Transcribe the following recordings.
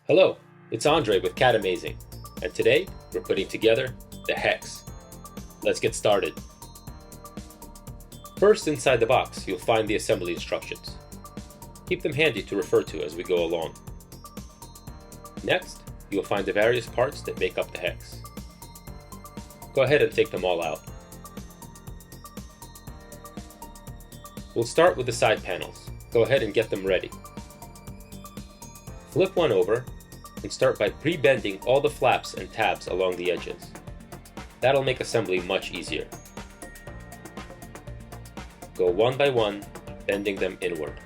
Hello, it's Andre with Cat Amazing, and today we're putting together the HEX. Let's get started. First, inside the box, you'll find the assembly instructions. Keep them handy to refer to as we go along. Next, you'll find the various parts that make up the HEX. Go ahead and take them all out. We'll start with the side panels. Go ahead and get them ready. Flip one over and start by pre-bending all the flaps and tabs along the edges. That'll make assembly much easier. Go one by one, bending them inward.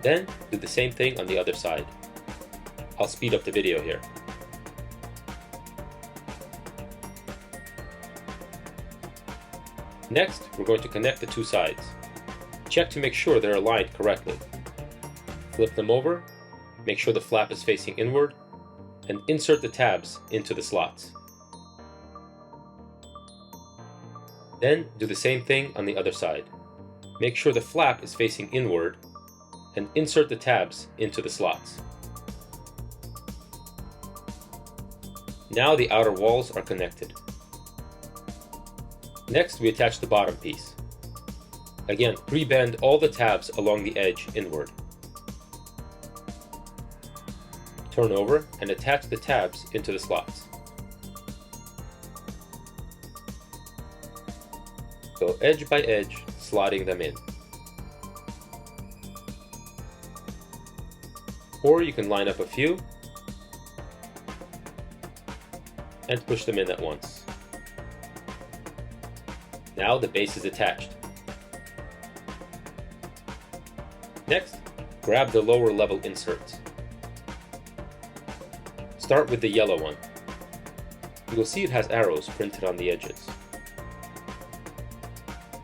Then do the same thing on the other side. I'll speed up the video here. Next, we're going to connect the two sides. Check to make sure they're aligned correctly. Flip them over, make sure the flap is facing inward, and insert the tabs into the slots. Then do the same thing on the other side. Make sure the flap is facing inward, and insert the tabs into the slots. Now the outer walls are connected. Next, we attach the bottom piece. Again, pre-bend all the tabs along the edge inward. Turn over and attach the tabs into the slots. Go edge by edge, slotting them in. Or you can line up a few and push them in at once. Now the base is attached. Next, grab the lower level inserts. Start with the yellow one. You will see it has arrows printed on the edges.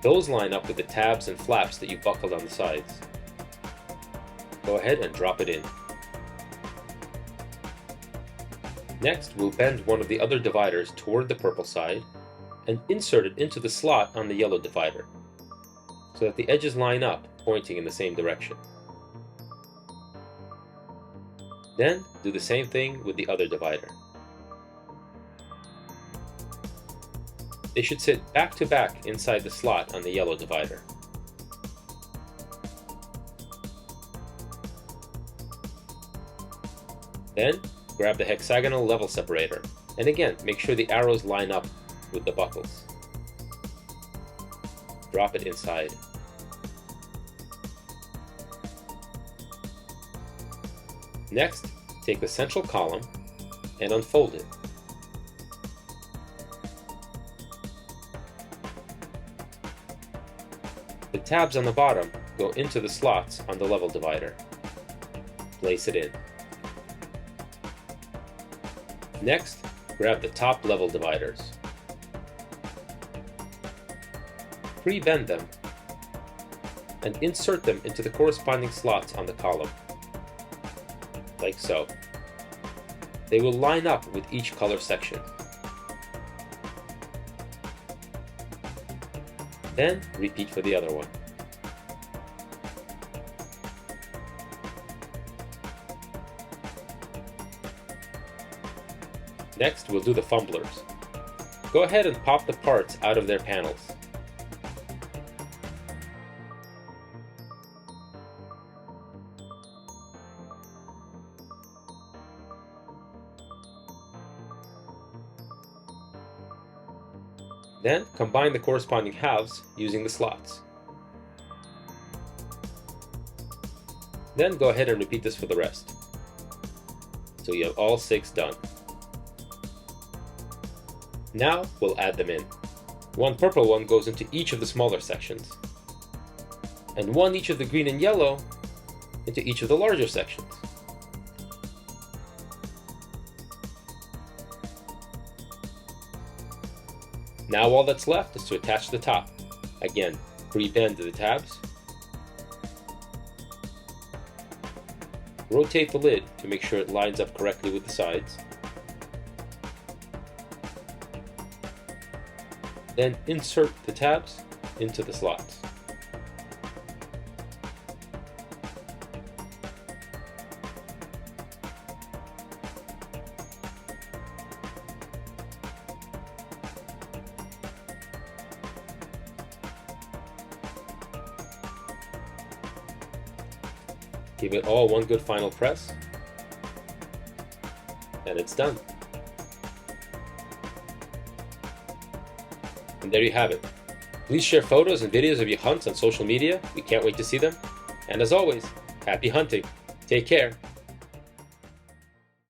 Those line up with the tabs and flaps that you buckled on the sides. Go ahead and drop it in. Next, we'll bend one of the other dividers toward the purple side and insert it into the slot on the yellow divider, so that the edges line up, pointing in the same direction. Then, do the same thing with the other divider. They should sit back to back inside the slot on the yellow divider. Then, grab the hexagonal level separator, and again, make sure the arrows line up with the buckles. Drop it inside. Next, take the central column and unfold it. The tabs on the bottom go into the slots on the level divider. Place it in. Next, grab the top level dividers. Pre-bend them and insert them into the corresponding slots on the column, like so. They will line up with each color section. Then repeat for the other one. Next, we'll do the fumblers. Go ahead and pop the parts out of their panels. Then, combine the corresponding halves using the slots. Then go ahead and repeat this for the rest. So you have all 6 done. Now, we'll add them in. One purple one goes into each of the smaller sections, and one each of the green and yellow into each of the larger sections. Now all that's left is to attach the top. Again, pre-bend the tabs. Rotate the lid to make sure it lines up correctly with the sides. Then insert the tabs into the slots. Give it all one good final press, and it's done. And there you have it. Please share photos and videos of your hunts on social media. We can't wait to see them. And as always, happy hunting. Take care.